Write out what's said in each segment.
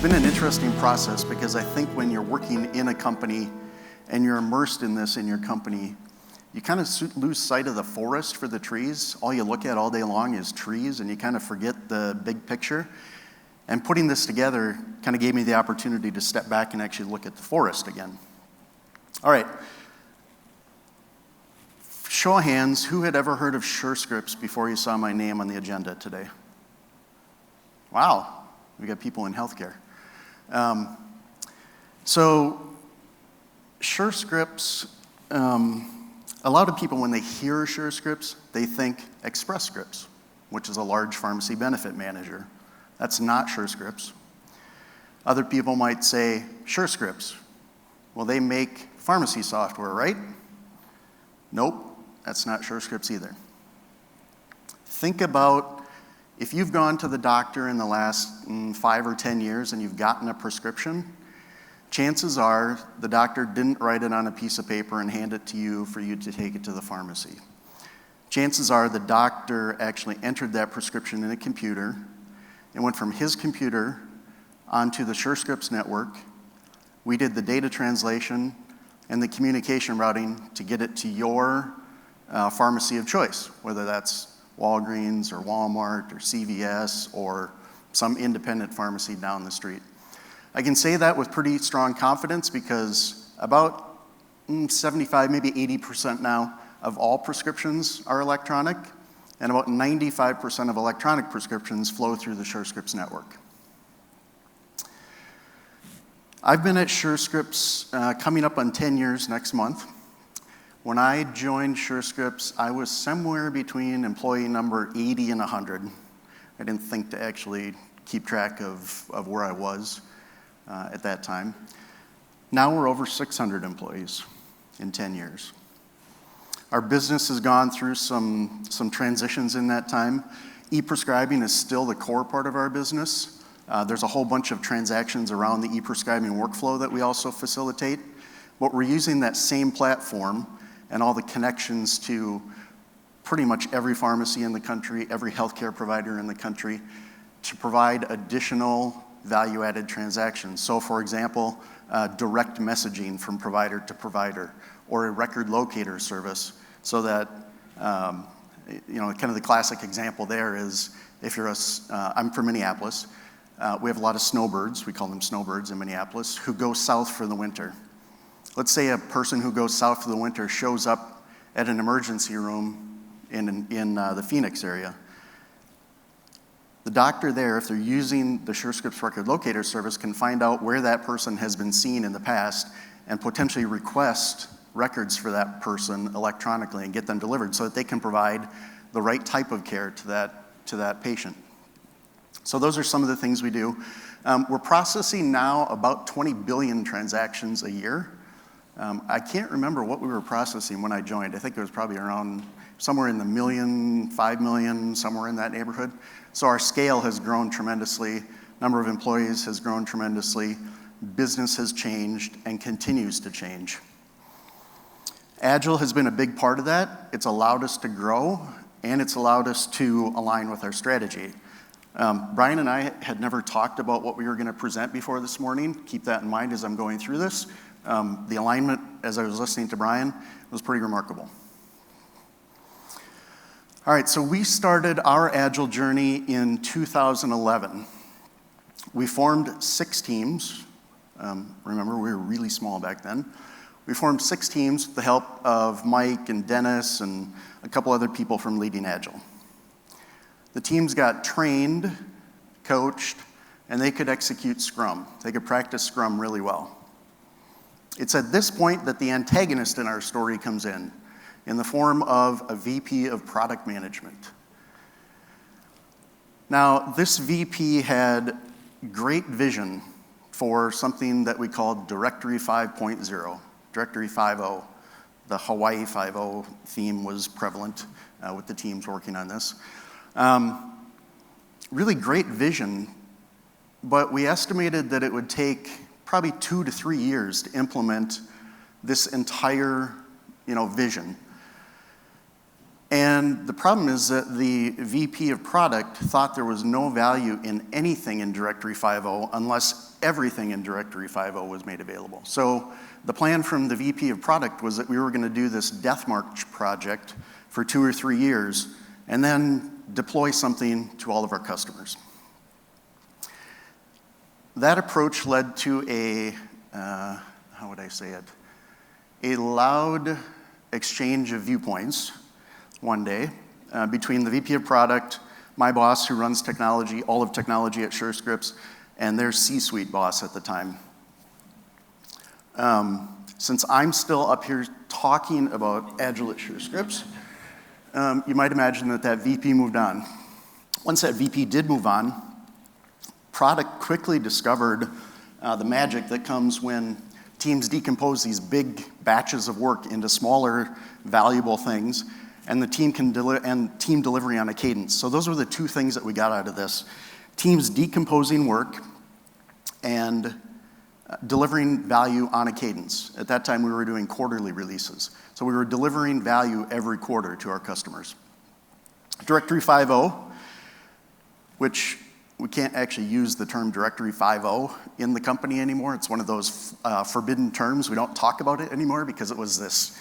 been an interesting process because I think when you're working in a company and you're immersed in this in your company, you kind of lose sight of the forest for the trees. All you look at all day long is trees, and you kind of forget the big picture. And putting this together kind of gave me the opportunity to step back and actually look at the forest again. All right. Show of hands, who had ever heard of Surescripts before you saw my name on the agenda today? Wow, we got people in healthcare. So Surescripts, a lot of people when they hear Surescripts, they think Express Scripts, which is a large pharmacy benefit manager. That's not Surescripts. Other people might say Surescripts. Well, they make pharmacy software, right? Nope, that's not Surescripts either. Think about if you've gone to the doctor in the last 5 or 10 years and you've gotten a prescription, chances are the doctor didn't write it on a piece of paper and hand it to you for you to take it to the pharmacy. Chances are the doctor actually entered that prescription in a computer and went from his computer onto the Surescripts network. We did the data translation and the communication routing to get it to your pharmacy of choice, whether that's Walgreens or Walmart or CVS or some independent pharmacy down the street. I can say that with pretty strong confidence because about 75, maybe 80% now of all prescriptions are electronic, and about 95% of electronic prescriptions flow through the Surescripts network. I've been at Surescripts coming up on 10 years next month. When I joined Surescripts, I was somewhere between employee number 80 and 100. I didn't think to actually keep track of where I was at that time. Now we're over 600 employees in 10 years. Our business has gone through some transitions in that time. E-prescribing is still the core part of our business. There's a whole bunch of transactions around the e-prescribing workflow that we also facilitate. But we're using that same platform and all the connections to pretty much every pharmacy in the country, every healthcare provider in the country, to provide additional value-added transactions. So for example, direct messaging from provider to provider, or a record locator service, so that, kind of the classic example there is, if you're I'm from Minneapolis, we have a lot of snowbirds, we call them snowbirds in Minneapolis, who go south for the winter. Let's say a person who goes south for the winter shows up at an emergency room in the Phoenix area. The doctor there, if they're using the Surescripts record locator service, can find out where that person has been seen in the past and potentially request records for that person electronically and get them delivered so that they can provide the right type of care to that patient. So those are some of the things we do. We're processing now about 20 billion transactions a year. I can't remember what we were processing when I joined. I think it was probably around somewhere in the million, 5 million, somewhere in that neighborhood. So our scale has grown tremendously. Number of employees has grown tremendously. Business has changed and continues to change. Agile has been a big part of that. It's allowed us to grow, and it's allowed us to align with our strategy. Brian and I had never talked about what we were going to present before this morning. Keep that in mind as I'm going through this. The alignment, as I was listening to Brian, was pretty remarkable. All right, so we started our Agile journey in 2011. We formed 6 teams. Remember, we were really small back then. We formed 6 teams with the help of Mike and Dennis and a couple other people from Leading Agile. The teams got trained, coached, and they could execute Scrum. They could practice Scrum really well. It's at this point that the antagonist in our story comes in the form of a VP of product management. Now, this VP had great vision for something that we called Directory 5.0, Directory 5.0. The Hawaii 5.0 theme was prevalent with the teams working on this. Really great vision, but we estimated that it would take probably 2 to 3 years to implement this entire, vision. And the problem is that the VP of product thought there was no value in anything in Directory 5.0 unless everything in Directory 5.0 was made available. So the plan from the VP of product was that we were going to do this death march project for 2 or 3 years and then deploy something to all of our customers. That approach led to a loud exchange of viewpoints one day between the VP of product, my boss who runs technology, all of technology at Surescripts, and their C-suite boss at the time. Since I'm still up here talking about Agile at Surescripts, you might imagine that VP moved on. Once that VP did move on, product quickly discovered the magic that comes when teams decompose these big batches of work into smaller, valuable things, and the team can team delivery on a cadence. So those were the two things that we got out of this: teams decomposing work and delivering value on a cadence. At that time, we were doing quarterly releases, so we were delivering value every quarter to our customers. Directory 5.0, which we can't actually use the term Directory 5.0 in the company anymore. It's one of those forbidden terms. We don't talk about it anymore because it was this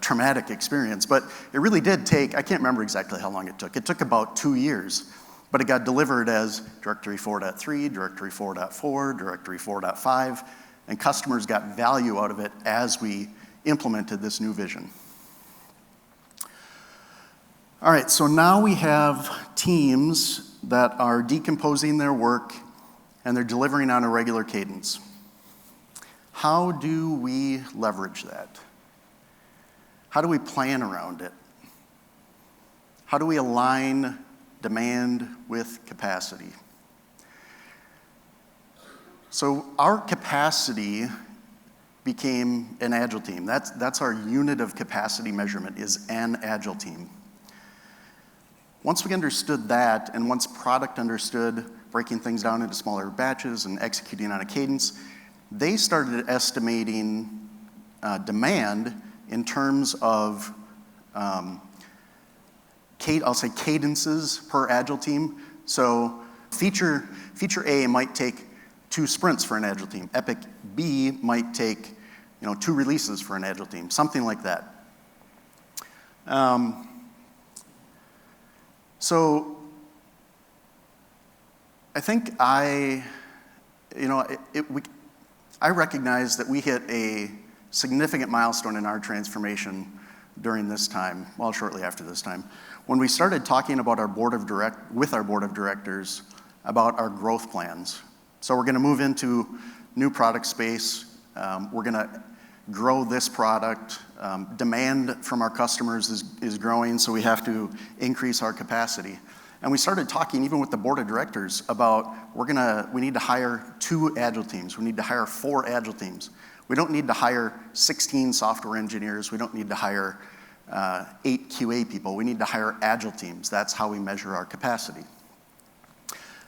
traumatic experience. But it really did take, I can't remember exactly how long it took. It took about 2 years, but it got delivered as Directory 4.3, Directory 4.4, Directory 4.5, and customers got value out of it as we implemented this new vision. All right, so now we have teams that are decomposing their work and they're delivering on a regular cadence. How do we leverage that? How do we plan around it? How do we align demand with capacity? So our capacity became an Agile team. That's our unit of capacity measurement, is an Agile team. Once we understood that, and once product understood breaking things down into smaller batches and executing on a cadence, they started estimating demand in terms of I'll say cadences per Agile team. So feature A might take 2 sprints for an Agile team. Epic B might take 2 releases for an Agile team, something like that. So I think I recognize that we hit a significant milestone in our transformation during this time, well, shortly after this time, when we started talking about with our board of directors about our growth plans. So we're going to move into new product space. We're going to grow this product. Demand from our customers is growing, so we have to increase our capacity. And we started talking even with the board of directors about we need to hire 2 Agile teams. We need to hire 4 Agile teams. We don't need to hire 16 software engineers. We don't need to hire 8 QA people. We need to hire Agile teams. That's how we measure our capacity.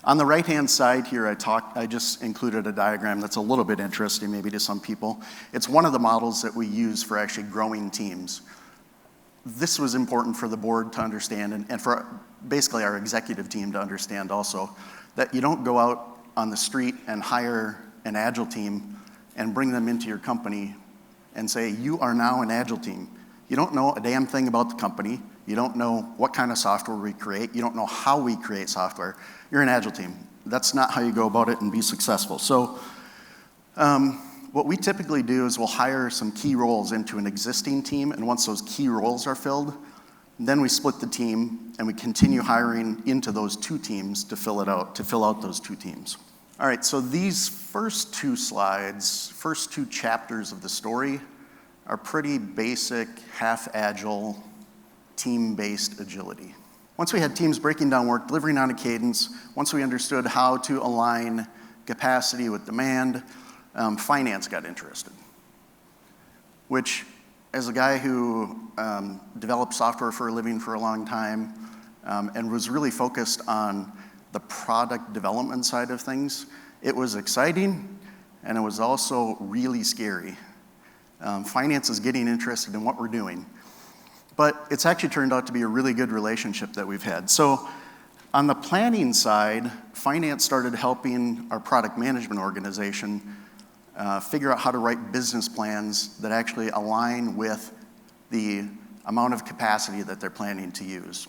On the right-hand side here, I just included a diagram that's a little bit interesting maybe to some people. It's one of the models that we use for actually growing teams. This was important for the board to understand and for basically our executive team to understand also, that you don't go out on the street and hire an Agile team and bring them into your company and say, you are now an Agile team. You don't know a damn thing about the company. You don't know what kind of software we create. You don't know how we create software. You're an Agile team. That's not how you go about it and be successful. So what we typically do is we'll hire some key roles into an existing team, and once those key roles are filled, then we split the team and we continue hiring into those 2 teams to fill out those 2 teams. All right, so these first 2 slides, first 2 chapters of the story are pretty basic, half Agile, team-based agility. Once we had teams breaking down work, delivering on a cadence, once we understood how to align capacity with demand, finance got interested. Which, as a guy who developed software for a living for a long time and was really focused on the product development side of things, it was exciting and it was also really scary. Finance is getting interested in what we're doing. but it's actually turned out to be a really good relationship that we've had. So on the planning side, finance started helping our product management organization figure out how to write business plans that actually align with the amount of capacity that they're planning to use.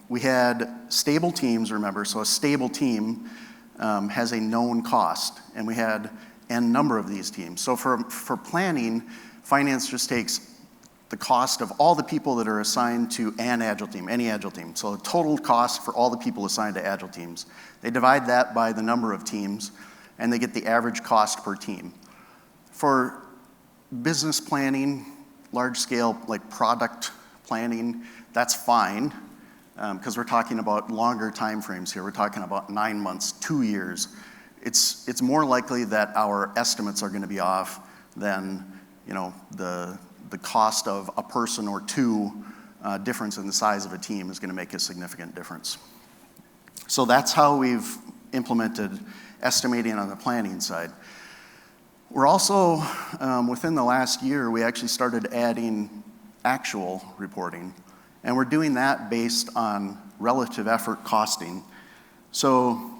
We had stable teams, remember, so a stable team has a known cost, and we had n number of these teams. So for planning, finance just takes the cost of all the people that are assigned to an Agile team, any Agile team. So the total cost for all the people assigned to Agile teams. They divide that by the number of teams, and they get the average cost per team. For business planning, large scale, like product planning, that's fine, because we're talking about longer time frames here. We're talking about 9 months, 2 years. It's more likely that our estimates are gonna be off than, the cost of a person or two difference in the size of a team is gonna make a significant difference. So that's how we've implemented estimating on the planning side. We're also, within the last year, we actually started adding actual reporting, and we're doing that based on relative effort costing. So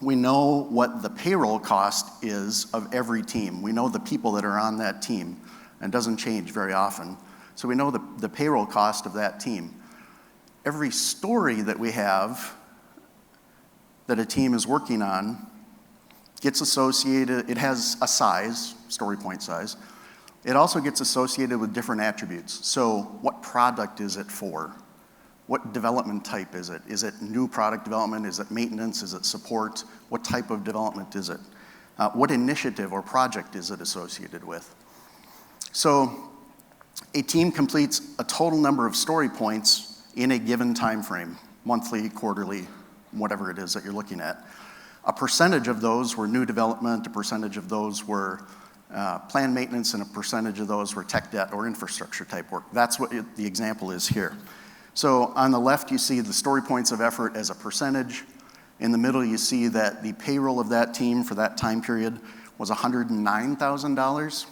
we know what the payroll cost is of every team. We know the people that are on that team, and it doesn't change very often. So we know the payroll cost of that team. Every story that we have that a team is working on gets associated, it has a size, story point size. It also gets associated with different attributes. So what product is it for? What development type is it? Is it new product development? Is it maintenance? Is it support? What type of development is it? What initiative or project is it associated with? So a team completes a total number of story points in a given time frame, monthly, quarterly, whatever it is that you're looking at. A percentage of those were new development, a percentage of those were planned maintenance, and a percentage of those were tech debt or infrastructure type work. That's what the example is here. So on the left, you see the story points of effort as a percentage. In the middle, you see that the payroll of that team for that time period was $109,000,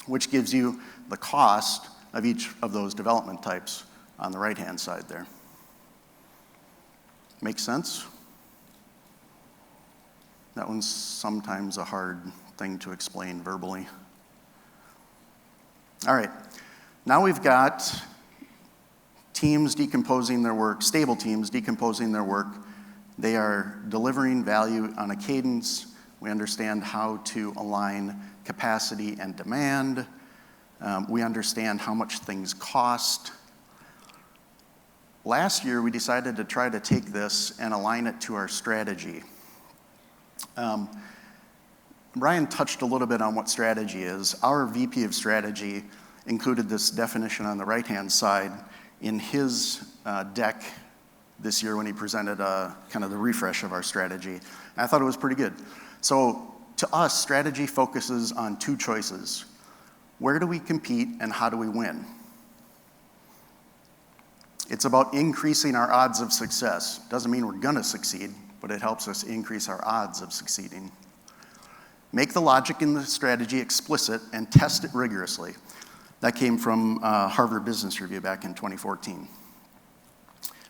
which gives you the cost of each of those development types on the right-hand side there. Make sense? That one's sometimes a hard thing to explain verbally. All right, now we've got teams decomposing their work, stable teams decomposing their work. They are delivering value on a cadence. We understand how to align capacity and demand. We understand how much things cost. Last year, we decided to try to take this and align it to our strategy. Brian touched a little bit on what strategy is. Our VP of strategy included this definition on the right-hand side in his deck this year when he presented kind of the refresh of our strategy. And I thought it was pretty good. So to us, strategy focuses on two choices. Where do we compete and how do we win? It's about increasing our odds of success. Doesn't mean we're gonna succeed, but it helps us increase our odds of succeeding. Make the logic in the strategy explicit and test it rigorously. That came from Harvard Business Review back in 2014.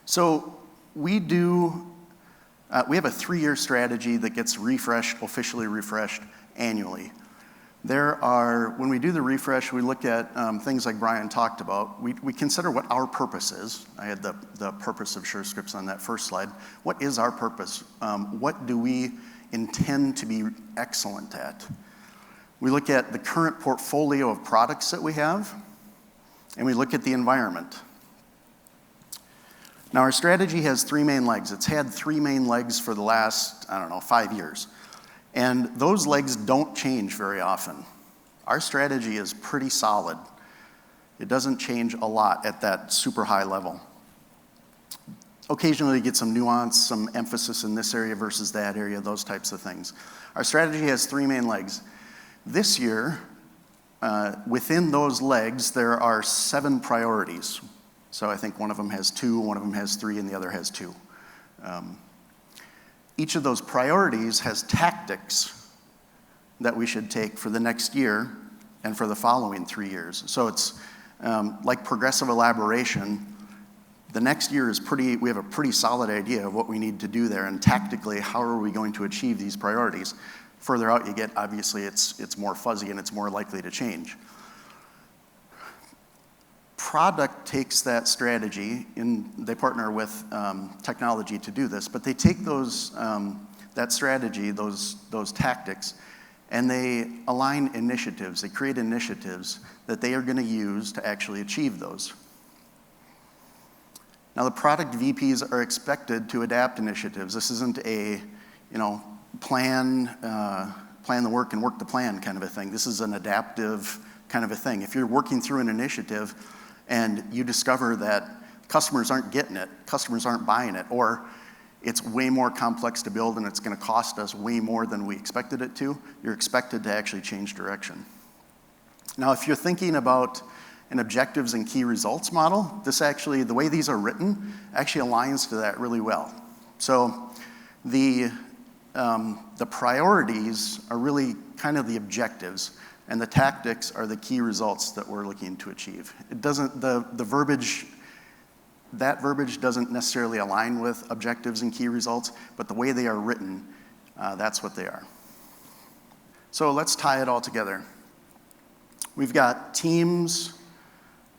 So we have a 3-year strategy that gets officially refreshed annually. When we do the refresh, we look at things like Brian talked about. We consider what our purpose is. I had the purpose of Surescripts on that first slide. What is our purpose? What do we intend to be excellent at? We look at the current portfolio of products that we have, and we look at the environment. Now, our strategy has 3 main legs. It's had 3 main legs for the last, 5 years. And those legs don't change very often. Our strategy is pretty solid. It doesn't change a lot at that super high level. Occasionally you get some nuance, some emphasis in this area versus that area, those types of things. Our strategy has 3 main legs. This year, within those legs, there are 7 priorities. So I think one of them has 2, one of them has 3, and the other has 2. Each of those priorities has tactics that we should take for the next year and for the following 3 years. So it's like progressive elaboration. The next year we have a pretty solid idea of what we need to do there, and tactically, how are we going to achieve these priorities? Further out you get, obviously, it's more fuzzy and it's more likely to change. Product takes that strategy, they partner with technology to do this, but they take that strategy, those tactics, and they align initiatives. They create initiatives that they are going to use to actually achieve those. Now, the product VPs are expected to adapt initiatives. This isn't a, plan the work and work the plan kind of a thing. This is an adaptive kind of a thing. If you're working through an initiative and you discover that customers aren't getting it, customers aren't buying it, or it's way more complex to build and it's going to cost us way more than we expected it to, you're expected to actually change direction. Now, if you're thinking about an objectives and key results model, the way these are written, actually aligns to that really well. So the priorities are really kind of the objectives, and the tactics are the key results that we're looking to achieve. It doesn't, that verbiage doesn't necessarily align with objectives and key results, but the way they are written, that's what they are. So let's tie it all together. We've got teams,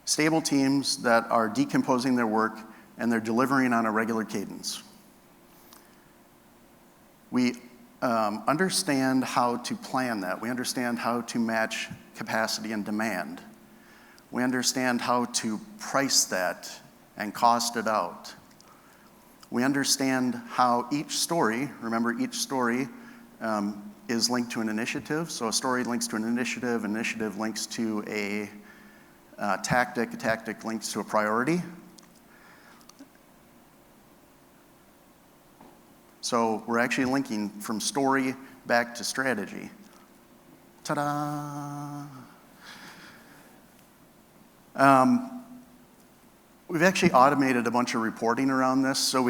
stable teams that are decomposing their work and they're delivering on a regular cadence. We understand how to plan that. We understand how to match capacity and demand. We understand how to price that and cost it out. We understand how each story, remember each story is linked to an initiative. So a story links to an initiative links to a tactic links to a priority. So we're actually linking from story back to strategy. Ta-da! We've actually automated a bunch of reporting around this. So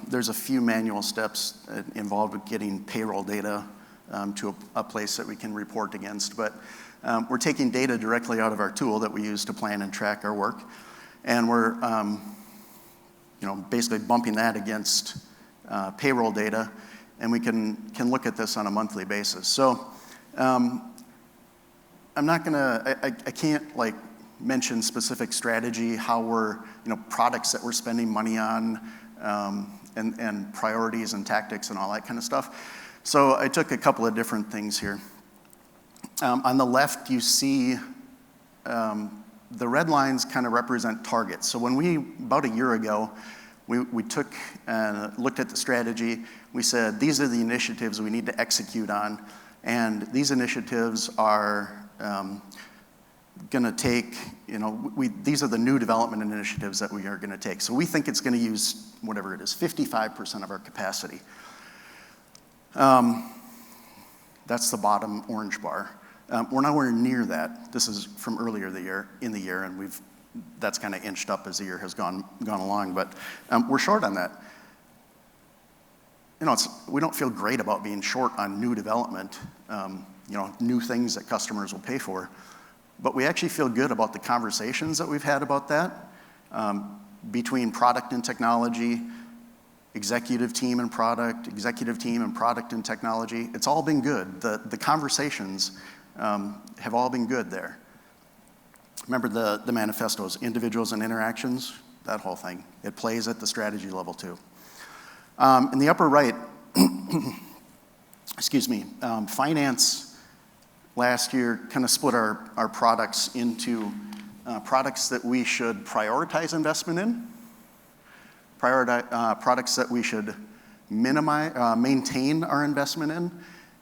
there's a few manual steps involved with getting payroll data to a place that we can report against. But we're taking data directly out of our tool that we use to plan and track our work, and we're basically bumping that against payroll data, and we can look at this on a monthly basis. So I'm not gonna, I can't mention specific strategy, how we're, products that we're spending money on, and priorities and tactics and all that kind of stuff. So I took a couple of different things here. On the left, you see the red lines kind of represent targets. So about a year ago, we took and looked at the strategy. We said, these are the initiatives we need to execute on, and these initiatives are going to take, these are the new development initiatives that we are going to take. So we think it's going to use, whatever it is, 55% of our capacity. That's the bottom orange bar. We're nowhere near that. This is from earlier in the year, and that's kind of inched up as the year has gone along, but we're short on that. We don't feel great about being short on new development, new things that customers will pay for, but we actually feel good about the conversations that we've had about that between product and technology, executive team and product and technology. It's all been good. The conversations have all been good there. Remember the manifestos, individuals and interactions, that whole thing. It plays at the strategy level too. In the upper right, finance last year kind of split our products into products that we should prioritize investment in, products that we should maintain our investment in,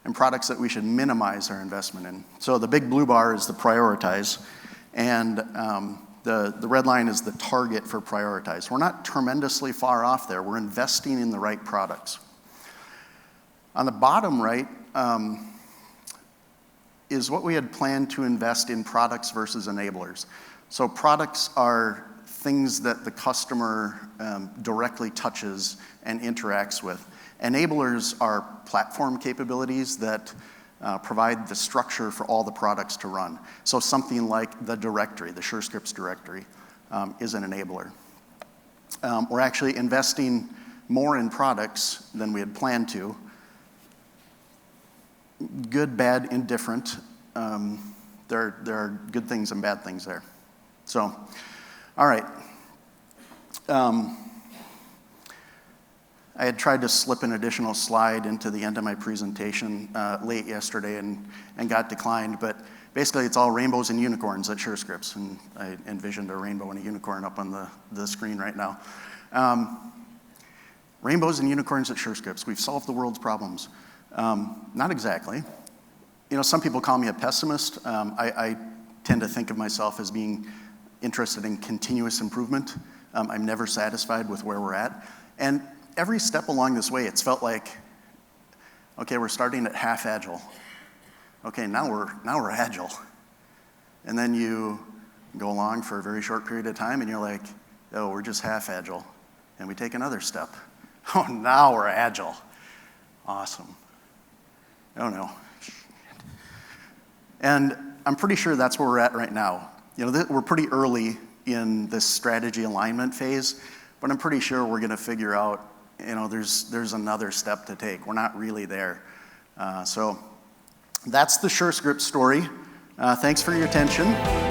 and products that we should minimize our investment in. So the big blue bar is the prioritize, and the red line is the target for prioritize. We're not tremendously far off there. We're investing in the right products. On the bottom right is what we had planned to invest in products versus enablers. So products are things that the customer directly touches and interacts with. Enablers are platform capabilities that provide the structure for all the products to run. So something like the directory, the Surescripts directory, is an enabler. We're actually investing more in products than we had planned to. Good, bad, indifferent. There are good things and bad things there. So, all right. I had tried to slip an additional slide into the end of my presentation late yesterday and got declined, but basically it's all rainbows and unicorns at Surescripts, and I envisioned a rainbow and a unicorn up on the screen right now. Rainbows and unicorns at Surescripts. We've solved the world's problems. Not exactly. You know, some people call me a pessimist. I tend to think of myself as being interested in continuous improvement. I'm never satisfied with where we're at. And every step along this way, it's felt like, okay, we're starting at half agile. Okay, now we're agile. And then you go along for a very short period of time and you're like, oh, we're just half agile. And we take another step. Oh, now we're agile. Awesome. Oh no. And I'm pretty sure that's where we're at right now. You know, we're pretty early in this strategy alignment phase, but I'm pretty sure we're gonna figure out, you know, there's another step to take. We're not really there. So that's the Surescripts story. Thanks for your attention.